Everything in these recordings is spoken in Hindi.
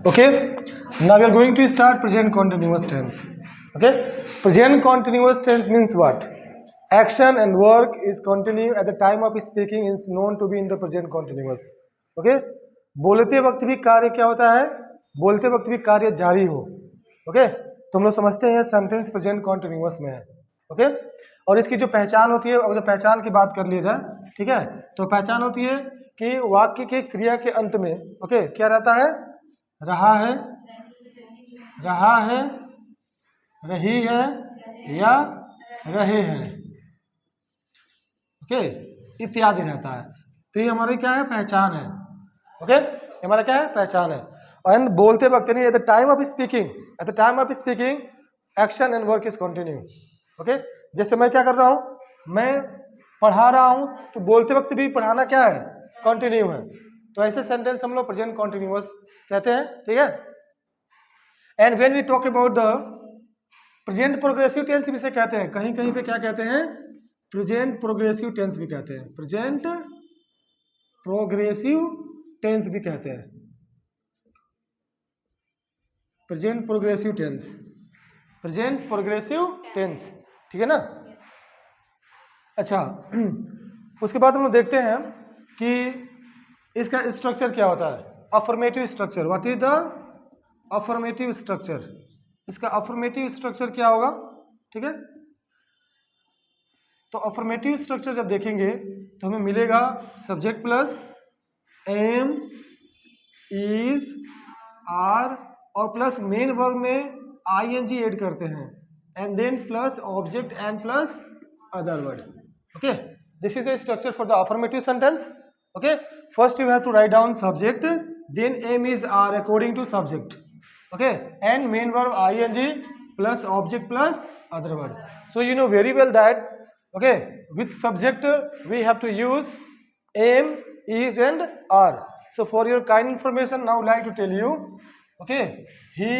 Okay, now we are going to start present continuous tense. Okay, present continuous tense means what? Action and work is continue at the time of speaking is known to be in the present continuous. Okay, बोलते वक्त भी कार्य क्या होता है? बोलते वक्त भी कार्य जारी हो. Okay, तो हम लोग समझते हैं सेंटेंस प्रेजेंट कॉन्टिन्यूअस में है. ओके, और इसकी जो पहचान होती है, अगर पहचान की बात कर ली जाए, ठीक है, तो पहचान होती है कि वाक्य के क्रिया के अंत में ओके क्या रहता है? रहा है, रहा है, रही है या रहे हैं, ओके, इत्यादि रहता है. तो ये हमारी क्या है? पहचान है. ओके, हमारा क्या है? पहचान है. एंड बोलते वक्त नहीं, at the time of speaking, at the time of speaking action and work is continue. Okay, जैसे मैं क्या कर रहा हूँ, मैं पढ़ा रहा हूँ, तो बोलते वक्त भी पढ़ाना क्या है? कंटिन्यू है. तो ऐसे सेंटेंस हम लोग प्रेजेंट कॉन्टिन्यूअस कहते हैं. ठीक है. And when we talk about the present progressive tense भी से कहते हैं, कहीं कहीं पे क्या कहते हैं? प्रेजेंट प्रोग्रेसिव टेंस भी कहते हैं, प्रेजेंट प्रोग्रेसिव टेंस भी कहते हैं, present progressive tense, present progressive tense. ठीक है ना. अच्छा, उसके बाद हम लोग देखते हैं कि इसका स्ट्रक्चर क्या होता है. Affirmative structure. What is the affirmative structure? इसका अफर्मेटिव स्ट्रक्चर क्या होगा? ठीक है. तो अफर्मेटिव स्ट्रक्चर जब देखेंगे तो हमें मिलेगा subject plus am, is, are और प्लस मेन वर्ब में आईएनजी ऐड करते हैं, and then plus object and plus other word. Okay, this is the structure for the affirmative sentence. Okay, first you have to write down subject, then am is are according to subject. Okay, and main verb ING plus object plus other word. So you know very well that okay with subject we have to use am, is and are. So for your kind information now I would like to tell you, okay, he,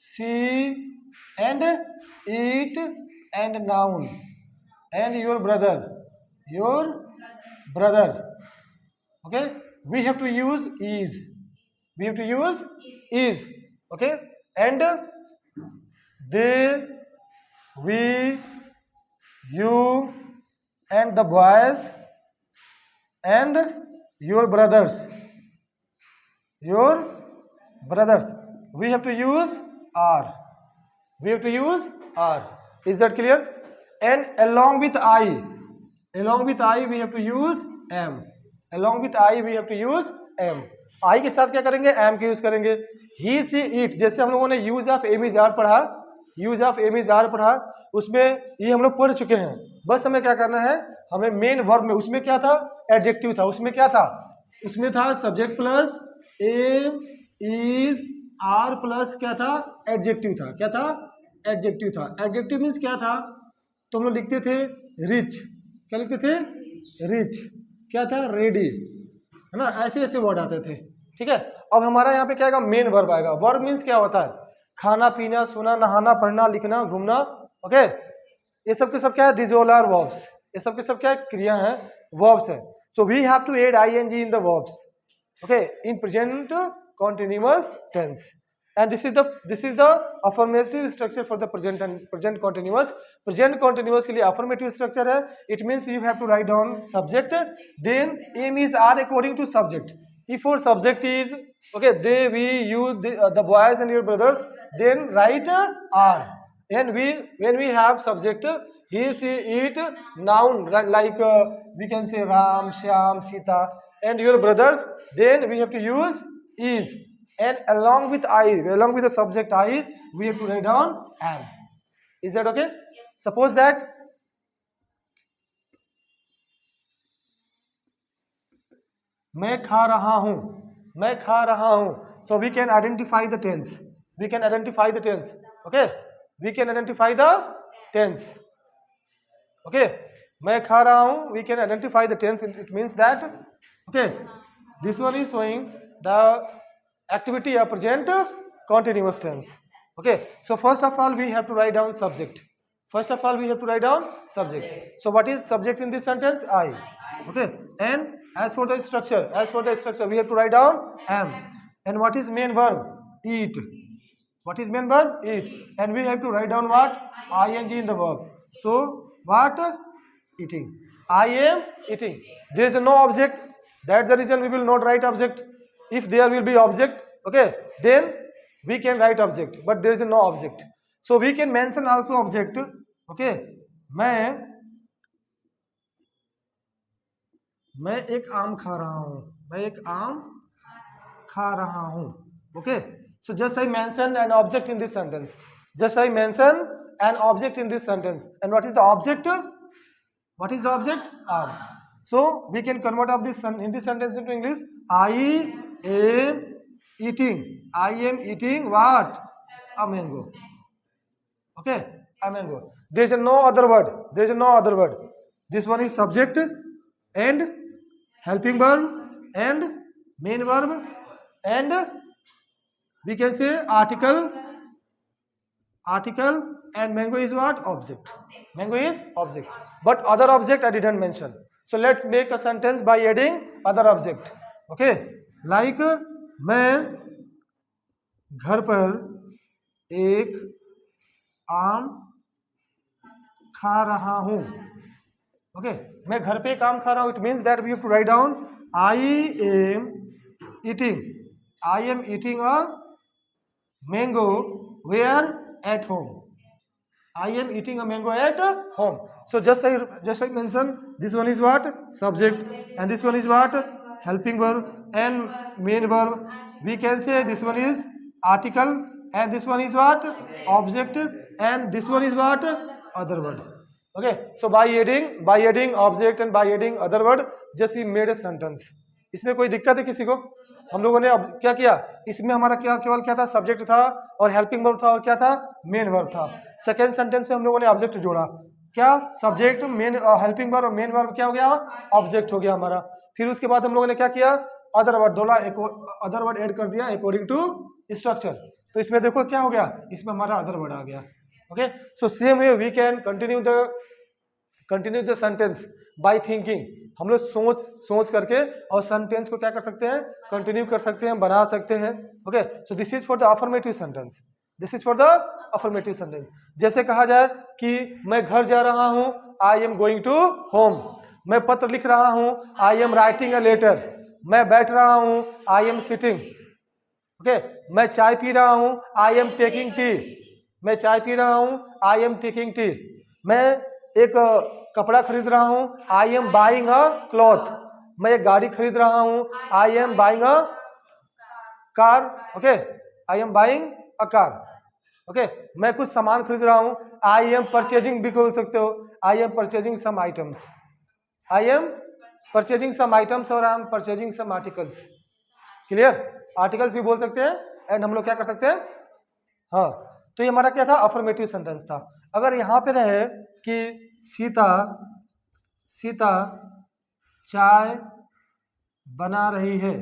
she and it and noun and your brother, okay, we have to use is, we have to use is. Okay, and they, we, you and the boys and your brothers, we have to use are, we have to use are. Is that clear? And along with I we have to use am, along with I we have to use am. I के साथ क्या करेंगे? am का यूज करेंगे. he, she, it, जैसे हम लोगों ने use of am is are पढ़ा, use of am is are पढ़ा, उसमें ये हम लोग पढ़ चुके हैं. बस हमें क्या करना है? हमें मेन वर्ब में, उसमें क्या था? एडजेक्टिव था. उसमें क्या था? उसमें था subject plus am, is, are plus क्या था? एडजेक्टिव था. क्या था? एडजेक्टिव था. एडजेक्टिव मीन्स क्या था? तो हम लोग लिखते थे रिच. क्या लिखते थे? रिच. क्या था? रेडी, है ना. ऐसे ऐसे वर्ड आते थे. ठीक है. अब हमारा यहाँ पे क्या आएगा? मेन वर्ब आएगा. वर्ब मीन्स क्या होता है? खाना, पीना, सोना, नहाना, पढ़ना, लिखना, घूमना. ओके, ये सब के सब क्या है? This all are verbs. ये सब के सब क्या है? क्रिया है, वर्ब्स है. So we have to add ING in the verbs. Okay, in present continuous tense. And this is the affirmative structure for the present and present continuous. Present continuous के लिए अफर्मेटिव स्ट्रक्चर है. It means you have to write down subject, then am is are according to subject. If your subject is okay, they, we, you, the boys and your brothers, then write are. And when we have subject he, she, it, noun like we can say Ram, Shyam, Sita and your brothers, then we have to use is. And along with I, along with the subject I, we have to write down am. Is that okay? Yes. Suppose that मैं खा रहा हूं, मैं खा रहा हूं. So we can identify the tense, we can identify the tense. Okay, we can identify the tense. Okay, मैं खा रहा हूं, we can identify the tense. It means that okay, this one is showing the activity of present continuous tense. Okay, so first of all we have to write down subject. First of all we have to write down subject. So what is subject in this sentence? I. Okay, and as for the structure we have to write down am, And what is main verb? Eat. What is main verb? Eat. And we have to write down what? ing in the verb. So what? Eating. I am eating. There is no object. That's the reason we will not write object. If there will be object, okay, then we can write object. But there is no object. So we can mention also object. Okay. मैं एक आम खा रहा हूं. मैं एक आम खा रहा हूं. Okay. So just I mentioned an object in this sentence. Just I mentioned an object in this sentence. And what is the object? What is the object? Arm. So we can convert of this in this sentence into English. I am eating. I am eating what? A mango. Okay, a mango. There is no other word. There is no other word. This one is subject and helping verb and main verb and we can say article. Article and mango is what? Object. Mango is object. But other object I didn't mention. So let's make a sentence by adding other object. Okay. Like मैं घर पर एक आम खा रहा हूँ. Okay. मैं घर पे एक आम खा रहा हूँ. It means that we have to write down I am eating. I am eating a mango where? At home. I am eating a mango at home. So just I mentioned this one is what? Subject. And this one is what? Helping verb and main verb. We can say this one is article and this one is what? Object and this one is what? Other word. Okay. So by adding object and by adding other word, just we made a sentence. इसमें कोई दिक्कत है किसी को? हम लोगों ने अब क्या किया? इसमें हमारा केवल क्या था? सब्जेक्ट था और हेल्पिंग वर्ब था और क्या था? मेन वर्ब था. सेकेंड सेंटेंस में हम लोगों ने ऑब्जेक्ट जोड़ा. क्या? सब्जेक्ट, मेन, हेल्पिंग वर्ब और मेन वर्ब क्या हो गया? ऑब्जेक्ट हो गया हमारा. फिर उसके बाद हम लोगों ने क्या किया? अदर वर्ड डोला, एक अदर वर्ड ऐड कर दिया अकॉर्डिंग टू स्ट्रक्चर. तो इसमें देखो क्या हो गया? इसमें हमारा अदर वर्ड आ गया. Okay. So same way we can continue the sentence by thinking. हम लोग सोच करके और सेंटेंस को क्या कर सकते हैं? कंटिन्यू कर सकते हैं, बना सकते हैं. Okay. So this is for the affirmative sentence. This is for the affirmative sentence. जैसे कहा जाए कि मैं घर जा रहा हूं, I am going to home. मैं पत्र लिख रहा हूं, I am writing a letter. मैं बैठ रहा हूं, आई एम सिटिंग. ओके. मैं चाय पी रहा हूं, आई एम टेकिंग टी. मैं चाय पी रहा हूं, आई एम टेकिंग टी. मैं एक कपड़ा खरीद रहा हूं, I am buying a cloth. मैं एक गाड़ी खरीद रहा हूं, I am buying a car. Okay. I am buying a car. Okay. मैं कुछ सामान खरीद रहा हूं, आई एम परचेजिंग भी बोल सकते हो. I am purchasing some items. I am purchasing some items और I am purchasing some articles. Clear? Articles भी बोल सकते हैं एंड हम लोग क्या कर सकते हैं? हाँ. तो ये हमारा क्या था? अफर्मेटिव सेंटेंस था. अगर यहाँ पे रहे कि सीता चाय बना रही है.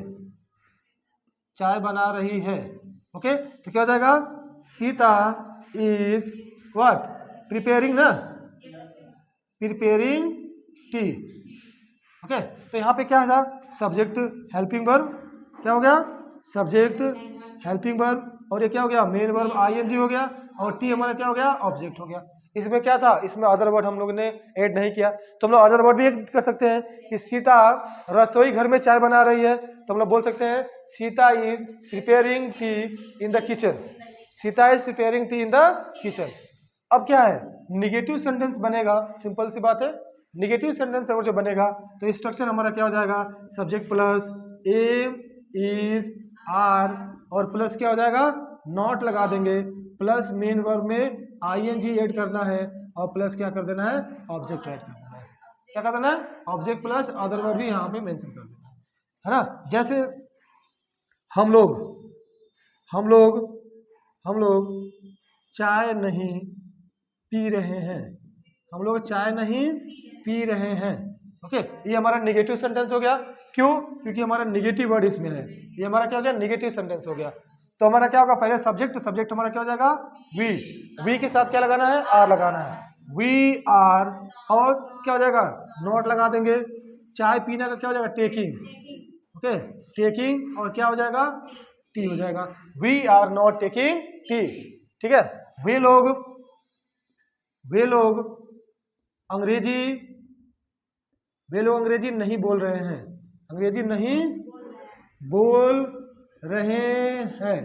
चाय बना रही है. ओके. तो क्या हो जाएगा? Sita is what? प्रिपेयरिंग ना? Preparing T. ओके. तो यहाँ पे क्या था? Subject, helping verb. क्या हो गया? सब्जेक्ट, हेल्पिंग वर्ब और ये क्या हो गया? मेन वर्ब आईएनजी हो गया और टी हमारा क्या हो गया? ऑब्जेक्ट हो गया. इसमें क्या था? इसमें अदर वर्ड हम लोग ने ऐड नहीं किया. तो हम लोग अदर वर्ड भी ऐड कर सकते हैं कि सीता रसोई घर में चाय बना रही है. तो हम लोग बोल सकते हैं Sita is preparing T in the kitchen. Sita is preparing T in the kitchen. अब क्या है? निगेटिव सेंटेंस बनेगा. सिंपल सी बात है. निगेटिव सेंटेंस अगर जो बनेगा तो स्ट्रक्चर हमारा क्या हो जाएगा? Subject plus am is are और प्लस क्या हो जाएगा? नॉट लगा देंगे. प्लस मेन वर्ब में आईएनजी ऐड करना है और प्लस क्या कर देना है? ऑब्जेक्ट ऐड कर देना है. क्या कर देना है? ऑब्जेक्ट प्लस अदर वर्ब भी यहाँ पे मेंशन कर देना है ना. जैसे हम लोग चाय नहीं पी रहे हैं. हम लोग चाय नहीं पी रहे हैं. ओके. ये हमारा निगेटिव सेंटेंस हो गया. क्यों? क्योंकि हमारा निगेटिव वर्ड इसमें है. ये हमारा क्या हो गया? निगेटिव सेंटेंस हो गया. तो हमारा क्या होगा? पहले सब्जेक्ट हमारा क्या हो जाएगा? वी के साथ क्या लगाना है? आर लगाना है. वी आर और क्या हो जाएगा? नॉट लगा देंगे. चाय पीने का क्या हो जाएगा? टेकिंग. ओके. टेकिंग और क्या हो जाएगा? टी हो जाएगा। We are not taking tea, ठीक है। वे लोग अंग्रेजी नहीं बोल रहे हैं, अंग्रेजी नहीं बोल रहे हैं।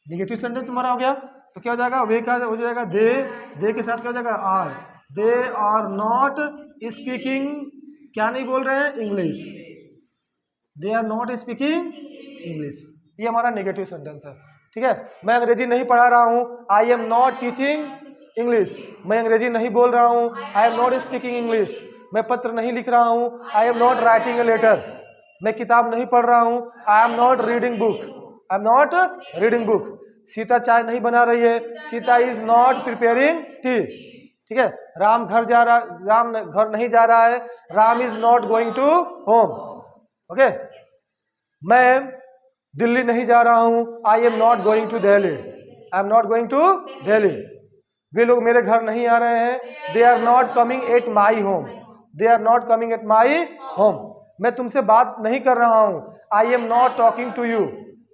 निगेटिव सेंटेंस हमारा हो गया, तो क्या हो जाएगा, वे का हो जाएगा दे के साथ क्या हो जाएगा are. They are not speaking, क्या नहीं बोल रहे हैं, English. They are not speaking English, ये हमारा नेगेटिव सेंटेंस है, ठीक है। मैं अंग्रेजी नहीं पढ़ा रहा हूँ, I am not teaching English. मैं अंग्रेजी नहीं बोल रहा हूँ, I am not speaking English. मैं पत्र नहीं लिख रहा हूँ, I am not writing a letter. मैं किताब नहीं पढ़ रहा हूँ, I am not reading book, I am not reading book. Sita चाय नहीं बना रही है, Sita is not preparing tea, ठीक है। राम घर नहीं जा रहा है, Ram is not going to home, okay. मैं दिल्ली नहीं जा रहा हूं, I am not going to Delhi, I am not going to Delhi. वे लोग मेरे घर नहीं आ रहे हैं, they are not coming at my home, they are not coming at my home. मैं तुमसे बात नहीं कर रहा हूं, I am not talking to you,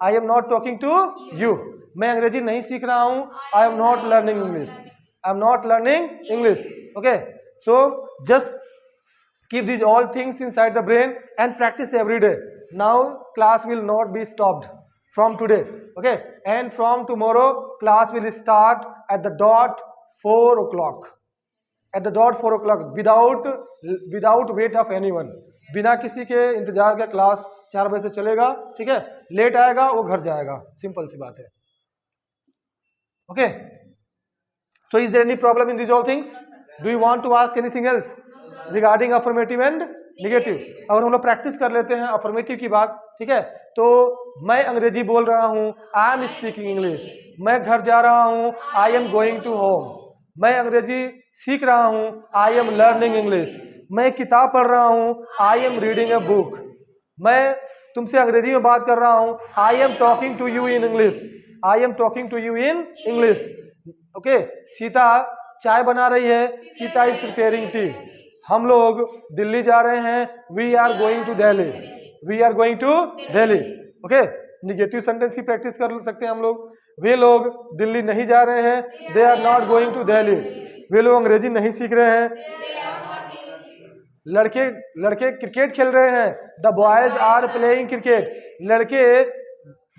I am not talking to you. मैं अंग्रेजी नहीं सीख रहा हूं, I am not learning English, I am not learning English, okay. So just keep these all things inside the brain and practice every day. Now class will not be stopped from today, okay, and from tomorrow class will start at the dot 4 o'clock, at the dot 4 o'clock without wait of anyone, बिना किसी के इंतजार के क्लास 4 बजे से चलेगा, ठीक है। लेट आएगा वो घर जाएगा, सिंपल सी बात है, okay। So is there any problem in these all things? Do you want to ask anything else regarding affirmative and negative? अगर हम लोग प्रैक्टिस कर लेते हैं अफर्मेटिव की बात, ठीक है, तो मैं अंग्रेजी बोल रहा हूँ, आई एम स्पीकिंग इंग्लिश। मैं घर जा रहा हूँ, I am going to home. मैं अंग्रेजी सीख रहा हूँ, आई एम लर्निंग इंग्लिश। मैं किताब पढ़ रहा हूँ, I am reading a book. मैं तुमसे अंग्रेजी में बात कर रहा हूँ, I am talking to you in English, I am talking to you in English, okay. Sita चाय बना रही है, सीता इज प्रिपेयरिंग टी। हम लोग दिल्ली जा रहे हैं, we are going to Delhi, we are going to Delhi, okay. Negative sentence की प्रैक्टिस कर सकते हैं हम लोग। वे लोग दिल्ली नहीं जा रहे हैं, they are not going to Delhi. वे लोग अंग्रेजी नहीं सीख रहे हैं। लड़के क्रिकेट खेल रहे हैं, the boys are playing cricket. लड़के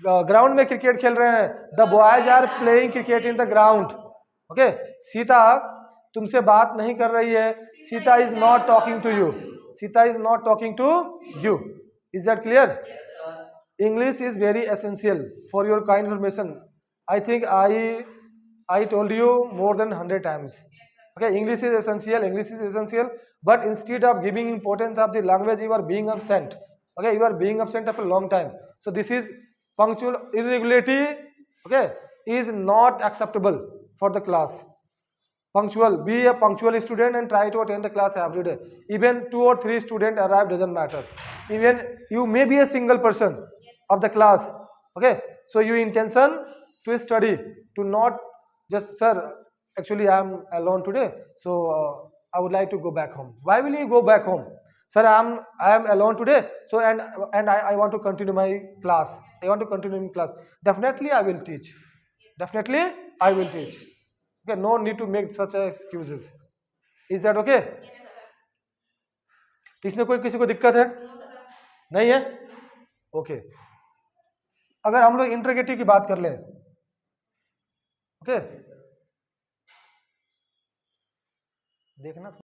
ग्राउंड में क्रिकेट खेल रहे हैं, the boys are playing cricket in the ground, okay. Sita तुमसे बात नहीं कर रही है, Sita is not talking to you, Sita is not talking to you. Is that clear? English is very essential for your kind information. I think I told you more than 100 times, okay। English is essential, but instead of giving importance of the language, you are being absent, okay, you are being absent for a long time. So this is punctual irregularity, okay, is not acceptable for the class. Punctual, be a punctual student and try to attend the class every day. Even 2 or 3 students arrive, doesn't matter. Even you may be a single person of the class, okay. So your intention to study, to not just, sir, actually I am alone today, so I would like to go back home. Why will you go back home? Sir, I am alone today, so and I want to continue my class, I want to continue in class. Definitely I will teach, definitely I will teach, okay। No need to make such excuses. Is that okay? इसमें कोई किसी को दिक्कत है? नहीं है, ओके। अगर हम लोग इंटरोगेटिव की बात कर लें, ओके, देखना